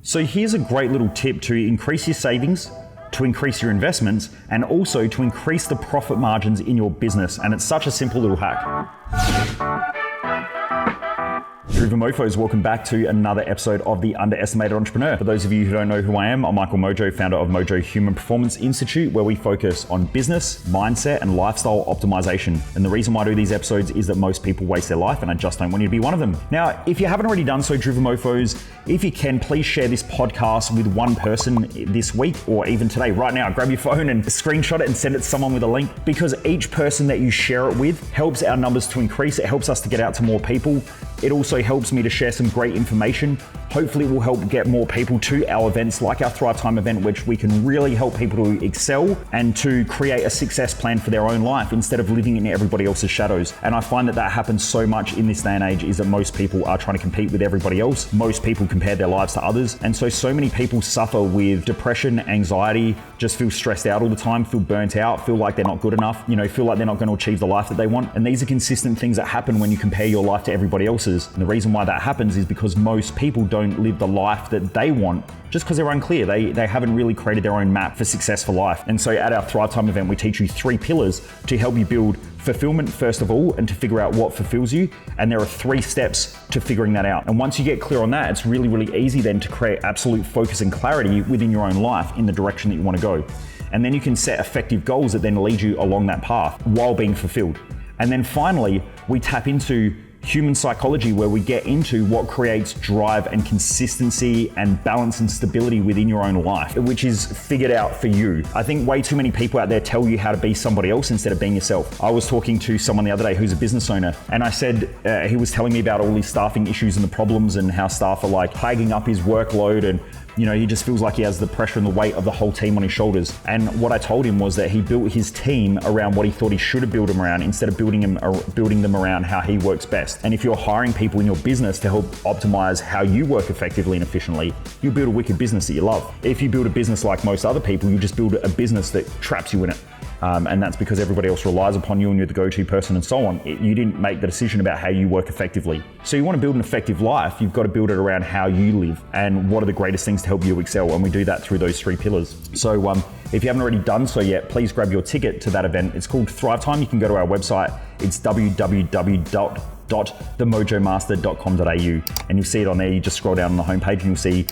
So here's a great little tip to increase your savings, to increase your investments, and also to increase the profit margins in your business. And it's such a simple little hack. Mofos, welcome back to another episode of The Underestimated Entrepreneur. For those of you who don't know who I am, I'm Michael Mojo, founder of Mojo Human Performance Institute, where we focus on business, mindset, and lifestyle optimization. And the reason why I do these episodes is that most people waste their life, and I just don't want you to be one of them. Now, if you haven't already done so, Mofos, if you can, please share this podcast with one person this week or even today, right now. Grab your phone and screenshot it and send it to someone with a link, because each person that you share it with helps our numbers to increase. It helps us to get out to more people. It also helps me to share some great information. Hopefully it will help get more people to our events like our Thrive Time event, which we can really help people to excel and to create a success plan for their own life instead of living in everybody else's shadows. And I find that happens so much in this day and age, is that most people are trying to compete with everybody else. Most people compare their lives to others. And so many people suffer with depression, anxiety, just feel stressed out all the time, feel burnt out, feel like they're not good enough, feel like they're not going to achieve the life that they want. And these are consistent things that happen when you compare your life to everybody else's. And the reason why that happens is because most people don't live the life that they want just because they're unclear. They haven't really created their own map for success for life. And so at our Thrive Time event, we teach you 3 pillars to help you build fulfillment first of all, and to figure out what fulfills you. And there are 3 steps to figuring that out. And once you get clear on that, it's really, really easy then to create absolute focus and clarity within your own life in the direction that you want to go. And then you can set effective goals that then lead you along that path while being fulfilled. And then finally, we tap into human psychology, where we get into what creates drive and consistency and balance and stability within your own life, which is figured out for you. I think way too many people out there tell you how to be somebody else instead of being yourself. I was talking to someone the other day who's a business owner, and I said, he was telling me about all these staffing issues and the problems and how staff are like hiking up his workload, and he just feels like he has the pressure and the weight of the whole team on his shoulders. And what I told him was that he built his team around what he thought he should have built them around, instead of building them around how he works best. And if you're hiring people in your business to help optimize how you work effectively and efficiently, you'll build a wicked business that you love. If you build a business like most other people, you just build a business that traps you in it. And that's because everybody else relies upon you and you're the go-to person and so on. You didn't make the decision about how you work effectively. So you want to build an effective life, you've got to build it around how you live and what are the greatest things to help you excel. And we do that through those 3 pillars. So if you haven't already done so yet, please grab your ticket to that event. It's called Thrive Time. You can go to our website. It's www.themojomaster.com.au, and you'll see it on there. You just scroll down on the homepage and you'll see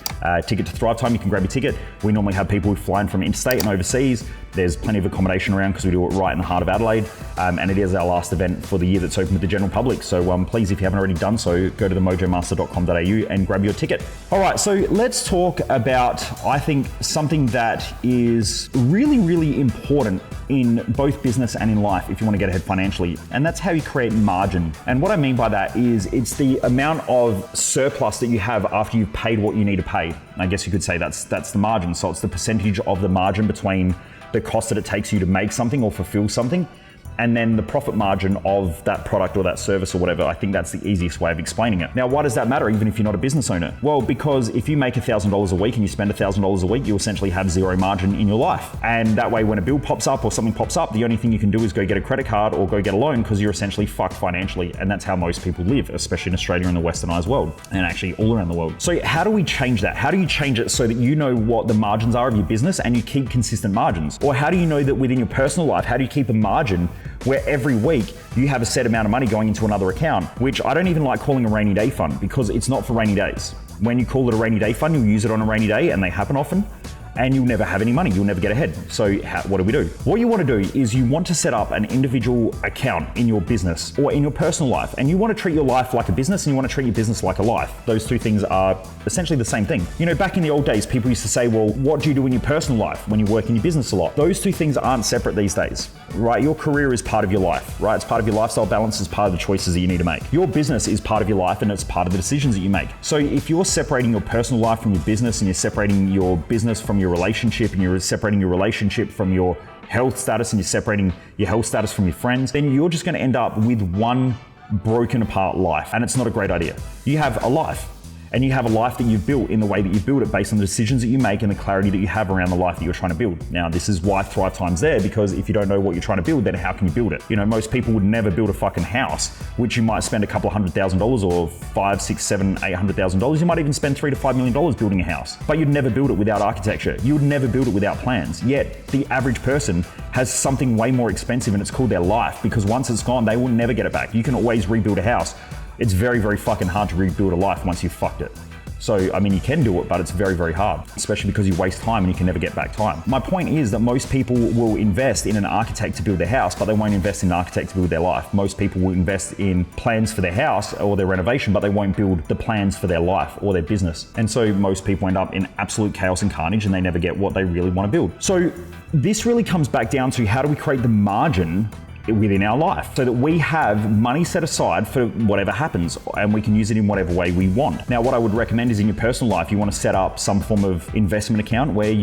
ticket to Thrive Time. You can grab your ticket. We normally have people flying from interstate and overseas. There's plenty of accommodation around because we do it right in the heart of Adelaide, and it is our last event for the year that's open to the general public. So please, if you haven't already done so, go to themojomaster.com.au and grab your ticket. All right, so let's talk about, I think, something that is really, really important in both business and in life if you want to get ahead financially, and that's how you create margin. And what I mean by that is it's the amount of surplus that you have after you've paid what you need to pay. I guess you could say that's the margin. So it's the percentage of the margin between the cost that it takes you to make something or fulfill something, and then the profit margin of that product or that service or whatever. I think that's the easiest way of explaining it. Now, why does that matter even if you're not a business owner? Well, because if you make $1,000 a week and you spend $1,000 a week, you essentially have 0 margin in your life. And that way, when a bill pops up or something pops up, the only thing you can do is go get a credit card or go get a loan, because you're essentially fucked financially. And that's how most people live, especially in Australia and the westernized world, and actually all around the world. So how do we change that? How do you change it so that you know what the margins are of your business and you keep consistent margins? Or how do you know that within your personal life, how do you keep a margin where every week you have a set amount of money going into another account, which I don't even like calling a rainy day fund, because it's not for rainy days. When you call it a rainy day fund, you'll use it on a rainy day, and they happen often, and you'll never have any money. You'll never get ahead. So what do we do? What you want to do is you want to set up an individual account in your business or in your personal life, and you want to treat your life like a business, and you want to treat your business like a life. Those 2 things are essentially the same thing. Back in the old days, people used to say, well, what do you do in your personal life when you work in your business a lot? Those 2 things aren't separate these days, right? Your career is part of your life, right? It's part of your lifestyle balance, it's part of the choices that you need to make. Your business is part of your life, and it's part of the decisions that you make. So if you're separating your personal life from your business, and you're separating your business from your relationship, and you're separating your relationship from your health status, and you're separating your health status from your friends, then you're just going to end up with one broken apart life. And it's not a great idea. You have a life. And you have a life that you've built in the way that you build it based on the decisions that you make and the clarity that you have around the life that you're trying to build. Now, this is why Thrive Time's there, because if you don't know what you're trying to build, then how can you build it? You know, most people would never build a fucking house, which you might spend a couple of $100,000 or $5, 6, 7, $800,000. You might even spend $3 to $5 million building a house, but you'd never build it without architecture. You would never build it without plans. Yet the average person has something way more expensive, and it's called their life, because once it's gone, they will never get it back. You can always rebuild a house. It's very, very fucking hard to rebuild a life once you've fucked it. So, I mean, you can do it, but it's very, very hard, especially because you waste time and you can never get back time. My point is that most people will invest in an architect to build their house, but they won't invest in an architect to build their life. Most people will invest in plans for their house or their renovation, but they won't build the plans for their life or their business. And so most people end up in absolute chaos and carnage, and they never get what they really want to build. So this really comes back down to, how do we create the margin within our life so that we have money set aside for whatever happens, and we can use it in whatever way we want. Now, what I would recommend is, in your personal life, you want to set up some form of investment account where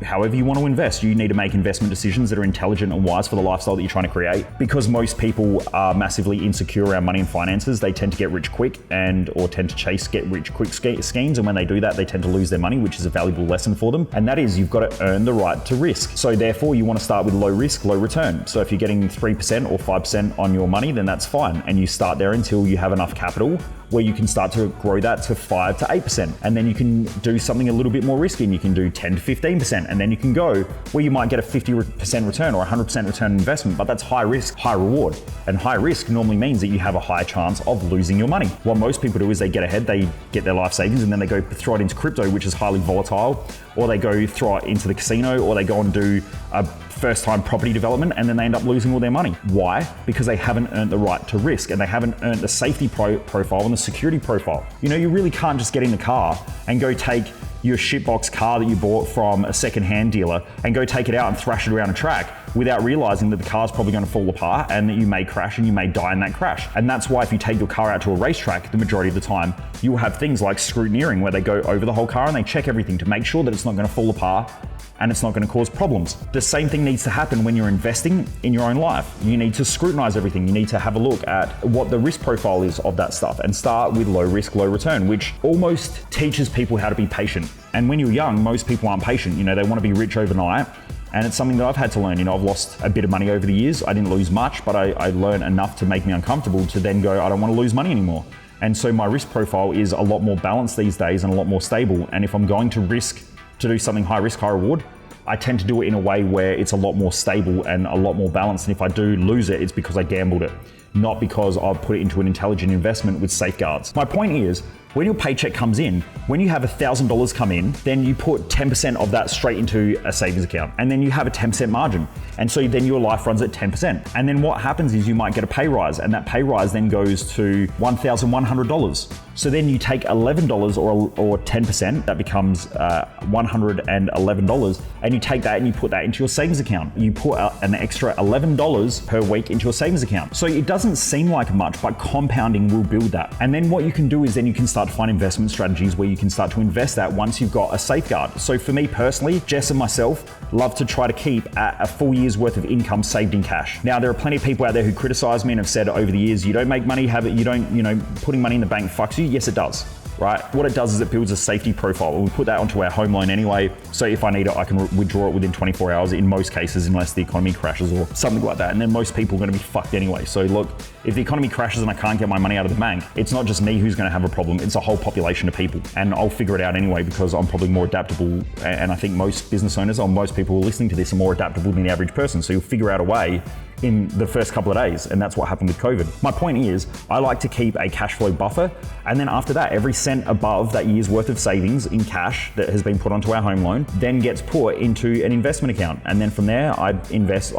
however you want to invest, you need to make investment decisions that are intelligent and wise for the lifestyle that you're trying to create. Because most people are massively insecure around money and finances, they tend to get rich quick or tend to chase get rich quick schemes. And when they do that, they tend to lose their money, which is a valuable lesson for them. And that is, you've got to earn the right to risk. So therefore, you want to start with low risk, low return. So if you're getting 3% or 5% on your money, then that's fine. And you start there until you have enough capital where you can start to grow that to 5 to 8%. And then you can do something a little bit more risky, and you can do 10 to 15%. And then you can go where you might get a 50% return or 100% return on investment, but that's high risk, high reward. And high risk normally means that you have a higher chance of losing your money. What most people do is they get ahead, they get their life savings, and then they go throw it into crypto, which is highly volatile, or they go throw it into the casino, or they go and do a first-time property development, and then they end up losing all their money. Why? Because they haven't earned the right to risk, and they haven't earned the safety profile and the security profile. You know, you really can't just get in the car and go take your shitbox car that you bought from a second-hand dealer and go take it out and thrash it around a track without realizing that the car's probably going to fall apart and that you may crash and you may die in that crash. And that's why if you take your car out to a racetrack, the majority of the time, you will have things like scrutineering, where they go over the whole car and they check everything to make sure that it's not going to fall apart and it's not going to cause problems. The same thing needs to happen when you're investing in your own life. You need to scrutinize everything. You need to have a look at what the risk profile is of that stuff and start with low risk, low return, which almost teaches people how to be patient. And when you're young, most people aren't patient. You know, they want to be rich overnight. And it's something that I've had to learn. You know, I've lost a bit of money over the years. I didn't lose much, but I learned enough to make me uncomfortable to then go, I don't want to lose money anymore. And so my risk profile is a lot more balanced these days and a lot more stable. And if I'm going to risk to do something high risk, high reward, I tend to do it in a way where it's a lot more stable and a lot more balanced. And if I do lose it, it's because I gambled it, not because I've put it into an intelligent investment with safeguards. My point is, when your paycheck comes in, when you have $1,000 come in, then you put 10% of that straight into a savings account, and then you have a 10% margin. And so then your life runs at 10%. And then what happens is you might get a pay rise, and that pay rise then goes to $1,100. So then you take $11 or 10%, that becomes $111, and you take that and you put that into your savings account. You put an extra $11 per week into your savings account. So it doesn't seem like much, but compounding will build that. And then what you can do is then you can start to find investment strategies where you can start to invest that once you've got a safeguard. So for me personally, Jess and myself love to try to keep a full year's worth of income saved in cash. Now, there are plenty of people out there who criticize me and have said over the years, you don't make money, putting money in the bank fucks you. Yes, it does. Right? What it does is it builds a safety profile. We put that onto our home loan anyway. So if I need it, I can withdraw it within 24 hours in most cases, unless the economy crashes or something like that. And then most people are going to be fucked anyway. So look, if the economy crashes and I can't get my money out of the bank, it's not just me who's going to have a problem. It's a whole population of people. And I'll figure it out anyway, because I'm probably more adaptable. And I think most business owners or most people who are listening to this are more adaptable than the average person. So you'll figure out a way in the first couple of days, and that's what happened with COVID. My point is, I like to keep a cash flow buffer, and then after that, every cent above that year's worth of savings in cash that has been put onto our home loan then gets put into an investment account. And then from there, I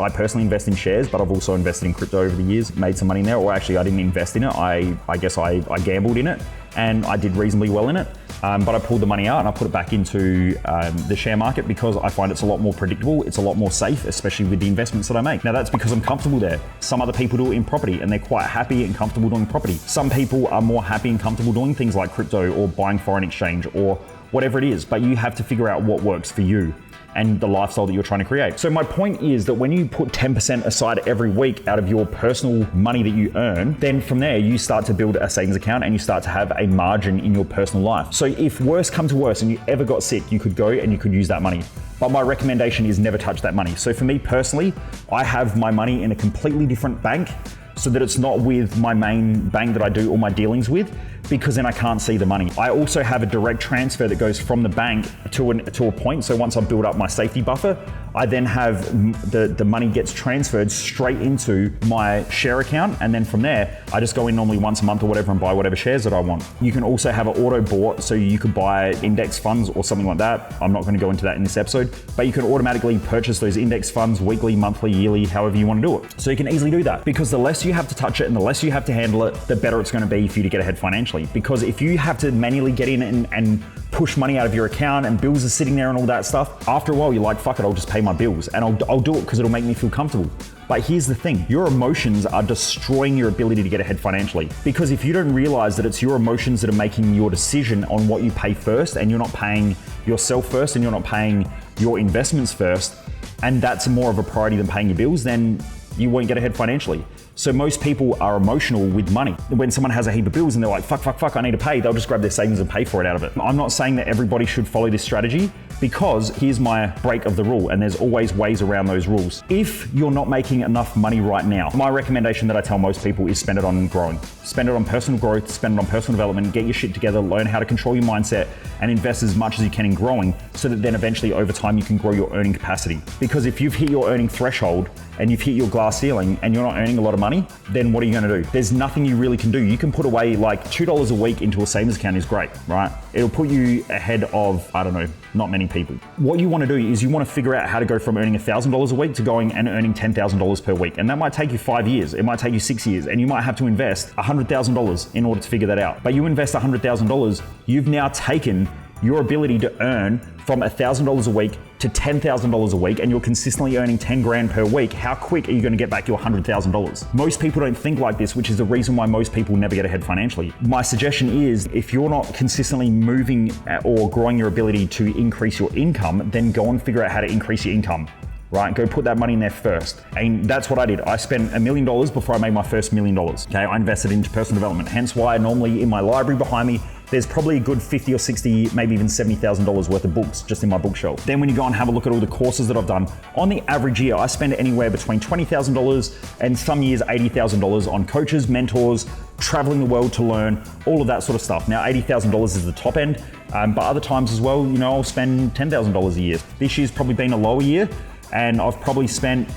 personally invest in shares, but I've also invested in crypto over the years, made some money in there. Or actually, I didn't invest in it. I guess I gambled in it, and I did reasonably well in it. But I pulled the money out and I put it back into the share market, because I find it's a lot more predictable. It's a lot more safe, especially with the investments that I make. Now, that's because I'm comfortable there. Some other people do it in property and they're quite happy and comfortable doing property. Some people are more happy and comfortable doing things like crypto or buying foreign exchange or whatever it is. But you have to figure out what works for you. and the lifestyle that you're trying to create. So my point is that when you put 10% aside every week out of your personal money that you earn, then from there you start to build a savings account and you start to have a margin in your personal life. So if worse come to worse and you ever got sick, you could go and you could use that money. But my recommendation is never touch that money. So for me personally, I have my money in a completely different bank so that it's not with my main bank that I do all my dealings with, because then I can't see the money. I also have a direct transfer that goes from the bank to a point. So once I've built up my safety buffer, I then have the money gets transferred straight into my share account. And then from there, I just go in normally once a month or whatever and buy whatever shares that I want. You can also have an auto bought, so you could buy index funds or something like that. I'm not going to go into that in this episode, but you can automatically purchase those index funds weekly, monthly, yearly, however you want to do it. So you can easily do that, because the less you have to touch it and the less you have to handle it, the better it's going to be for you to get ahead financially. Because if you have to manually get in and push money out of your account and bills are sitting there and all that stuff, after a while you're like, fuck it, I'll just pay my bills and I'll do it because it'll make me feel comfortable. But here's the thing, your emotions are destroying your ability to get ahead financially. Because if you don't realize that it's your emotions that are making your decision on what you pay first, and you're not paying yourself first, and you're not paying your investments first, and that's more of a priority than paying your bills, then you won't get ahead financially. So most people are emotional with money. When someone has a heap of bills and they're like, fuck, I need to pay, they'll just grab their savings and pay for it out of it. I'm not saying that everybody should follow this strategy, because here's my break of the rule, and there's always ways around those rules. If you're not making enough money right now, my recommendation that I tell most people is spend it on growing. Spend it on personal growth, spend it on personal development, get your shit together, learn how to control your mindset, and invest as much as you can in growing, so that then eventually over time you can grow your earning capacity. Because if you've hit your earning threshold and you've hit your glass ceiling and you're not earning a lot of money, then what are you gonna do? There's nothing you really can do. You can put away like $2 a week into a savings account is great, right? It'll put you ahead of, I don't know, not many people. What you wanna do is you wanna figure out how to go from earning $1,000 a week to going and earning $10,000 per week. And that might take you 5 years, it might take you 6 years, and you might have to invest $100,000 in order to figure that out. But you invest $100,000, you've now taken your ability to earn from $1,000 a week to $10,000 a week, and you're consistently earning 10 grand per week. How quick are you going to get back your $100,000? Most people don't think like this, which is the reason why most people never get ahead financially. My suggestion is, if you're not consistently moving or growing your ability to increase your income, then go and figure out how to increase your income. Right? Go put that money in there first. And that's what I did. I spent $1 million before I made my first $1 million. Okay, I invested into personal development. Hence why normally in my library behind me, there's probably a good 50 or 60, maybe even $70,000 worth of books just in my bookshelf. Then when you go and have a look at all the courses that I've done, on the average year, I spend anywhere between $20,000 and some years $80,000 on coaches, mentors, traveling the world to learn, all of that sort of stuff. Now, $80,000 is the top end, but other times as well, you know, I'll spend $10,000 a year. This year's probably been a lower year, and I've probably spent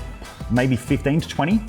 maybe 15 to 20.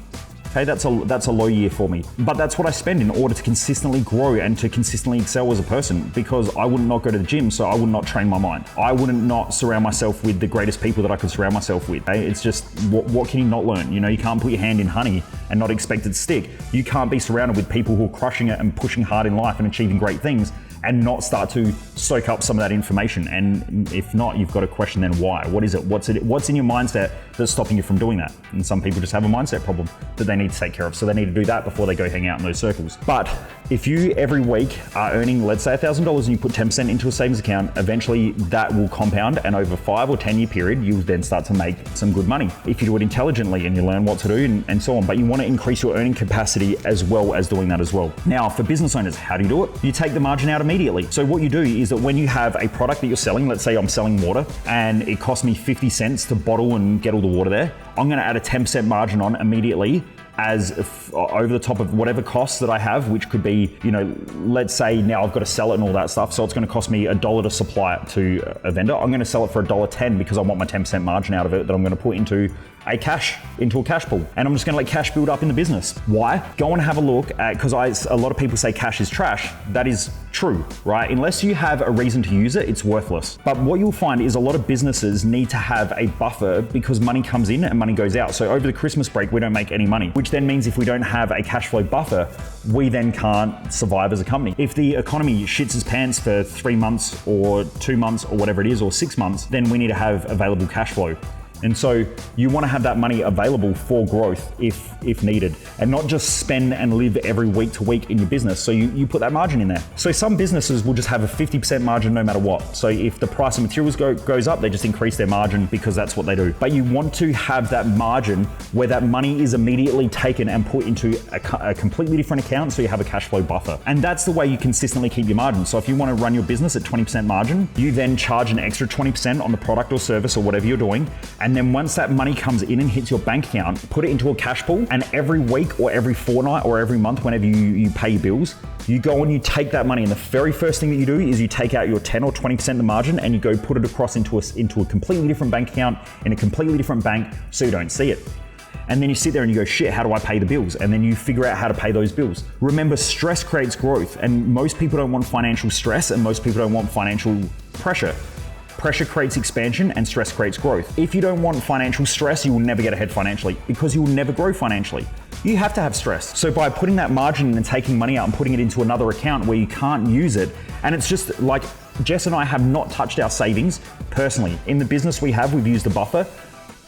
Okay, that's a low year for me. But that's what I spend in order to consistently grow and to consistently excel as a person, because I wouldn't not go to the gym, so I would not train my mind. I wouldn't not surround myself with the greatest people that I could surround myself with. Okay? It's just, what can you not learn? You know, you can't put your hand in honey and not expect it to stick. You can't be surrounded with people who are crushing it and pushing hard in life and achieving great things and not start to soak up some of that information. And if not, you've got to question then why. What is it? What's in your mindset that's stopping you from doing that? And some people just have a mindset problem that they need to take care of. So they need to do that before they go hang out in those circles. But if you every week are earning, let's say $1,000 and you put 10% into a savings account, eventually that will compound, and over 5 or 10 year period, you'll then start to make some good money if you do it intelligently and you learn what to do and so on. But you want to increase your earning capacity as well as doing that as well. Now, for business owners, how do you do it? You take the margin out immediately. So what you do is that when you have a product that you're selling, let's say I'm selling water and it costs me 50 cents to bottle and get all the water there, I'm going to add a 10% margin on immediately as over the top of whatever costs that I have, which could be, you know, let's say now I've got to sell it and all that stuff. So it's going to cost me $1 to supply it to a vendor. I'm going to sell it for $1.10 because I want my 10% margin out of it that I'm going to put into a cash pool, and I'm just going to let cash build up in the business. Why? Go and have a look at, because a lot of people say cash is trash. That is true, right? Unless you have a reason to use it, it's worthless. But what you'll find is a lot of businesses need to have a buffer because money comes in and money goes out. So over the Christmas break, we don't make any money, which then means if we don't have a cash flow buffer, we then can't survive as a company. If the economy shits its pants for 3 months or 2 months or whatever it is, or 6 months, then we need to have available cash flow. And so you want to have that money available for growth if needed, and not just spend and live every week to week in your business. So you put that margin in there. So some businesses will just have a 50% margin no matter what. So if the price of materials goes up, they just increase their margin because that's what they do. But you want to have that margin where that money is immediately taken and put into a completely different account, so you have a cash flow buffer. And that's the way you consistently keep your margin. So if you want to run your business at 20% margin, you then charge an extra 20% on the product or service or whatever you're doing. And then once that money comes in and hits your bank account, put it into a cash pool, and every week or every fortnight or every month, whenever you pay your bills, you go and you take that money, and the very first thing that you do is you take out your 10 or 20% of the margin and you go put it across into a completely different bank account in a completely different bank, so you don't see it. And then you sit there and you go, shit, how do I pay the bills? And then you figure out how to pay those bills. Remember, stress creates growth, and most people don't want financial stress, and most people don't want financial pressure. Pressure creates expansion and stress creates growth. If you don't want financial stress, you will never get ahead financially because you will never grow financially. You have to have stress. So by putting that margin in and taking money out and putting it into another account where you can't use it, and it's just like Jess and I have not touched our savings personally. In the business we've used a buffer,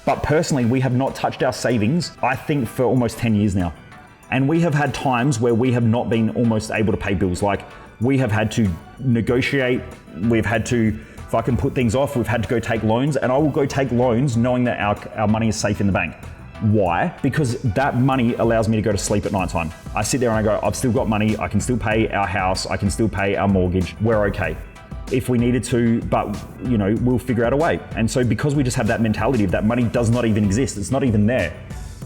but personally we have not touched our savings, I think, for almost 10 years now. And we have had times where we have not been almost able to pay bills. Like, we have had to negotiate, we've had to fucking put things off, we've had to go take loans, and I will go take loans knowing that our money is safe in the bank. Why? Because that money allows me to go to sleep at nighttime. I sit there and I go, I've still got money, I can still pay our house, I can still pay our mortgage, we're okay. If we needed to, but we'll figure out a way. And so because we just have that mentality of that money does not even exist, it's not even there,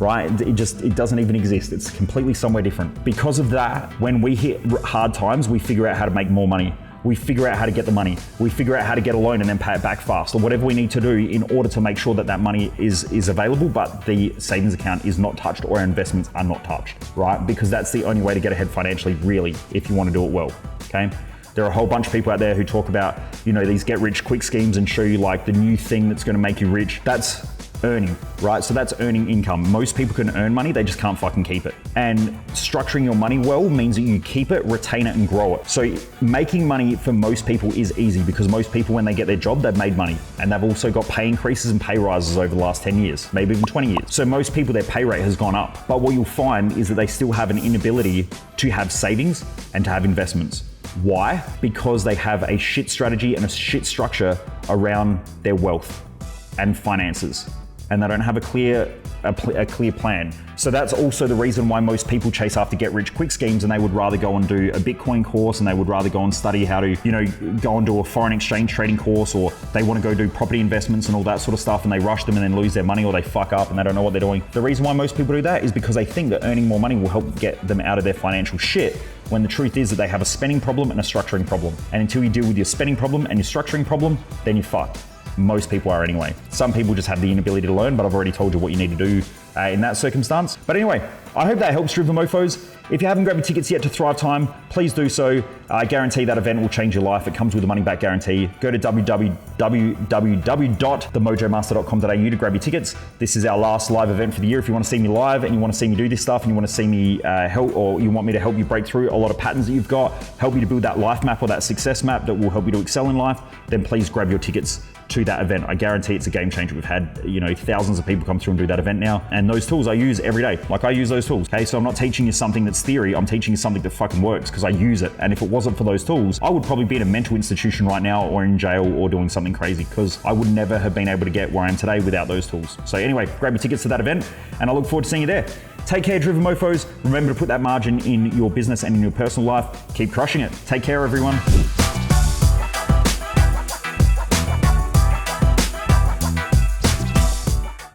right? It doesn't even exist. It's completely somewhere different. Because of that, when we hit hard times, we figure out how to make more money. We figure out how to get the money. We figure out how to get a loan and then pay it back fast, or whatever we need to do in order to make sure that that money is available, but the savings account is not touched or our investments are not touched, right? Because that's the only way to get ahead financially, really, if you want to do it well, okay? There are a whole bunch of people out there who talk about, these get rich quick schemes and show you like the new thing that's going to make you rich. That's earning, right? So that's earning income. Most people can earn money, they just can't fucking keep it. And structuring your money well means that you keep it, retain it, and grow it. So making money for most people is easy because most people, when they get their job, they've made money. And they've also got pay increases and pay rises over the last 10 years, maybe even 20 years. So most people, their pay rate has gone up. But what you'll find is that they still have an inability to have savings and to have investments. Why? Because they have a shit strategy and a shit structure around their wealth and finances, and they don't have a clear plan. So that's also the reason why most people chase after get rich quick schemes, and they would rather go and do a Bitcoin course, and they would rather go and study how to, go and do a foreign exchange trading course, or they want to go do property investments and all that sort of stuff, and they rush them and then lose their money, or they fuck up and they don't know what they're doing. The reason why most people do that is because they think that earning more money will help get them out of their financial shit, when the truth is that they have a spending problem and a structuring problem. And until you deal with your spending problem and your structuring problem, then you're fucked. Most people are anyway. Some people just have the inability to learn, but I've already told you what you need to do in that circumstance. But anyway, I hope that helps, Driven Mofos. If you haven't grabbed your tickets yet to Thrive Time, please do so. I guarantee that event will change your life. It comes with a money back guarantee. Go to www.themojomaster.com.au to grab your tickets. This is our last live event for the year. If you want to see me live and you want to see me do this stuff and you want to see me help, or you want me to help you break through a lot of patterns that you've got, help you to build that life map or that success map that will help you to excel in life, then please grab your tickets to that event. I guarantee it's a game changer. We've had, thousands of people come through and do that event now. And those tools I use every day. Like, I use those tools. Okay, so I'm not teaching you something that's theory. I'm teaching you something that fucking works because I use it. And if it wasn't for those tools, I would probably be in a mental institution right now, or in jail, or doing something crazy, because I would never have been able to get where I am today without those tools. So anyway, grab your tickets to that event, and I look forward to seeing you there. Take care, Driven Mofos. Remember to put that margin in your business and in your personal life. Keep crushing it. Take care, everyone.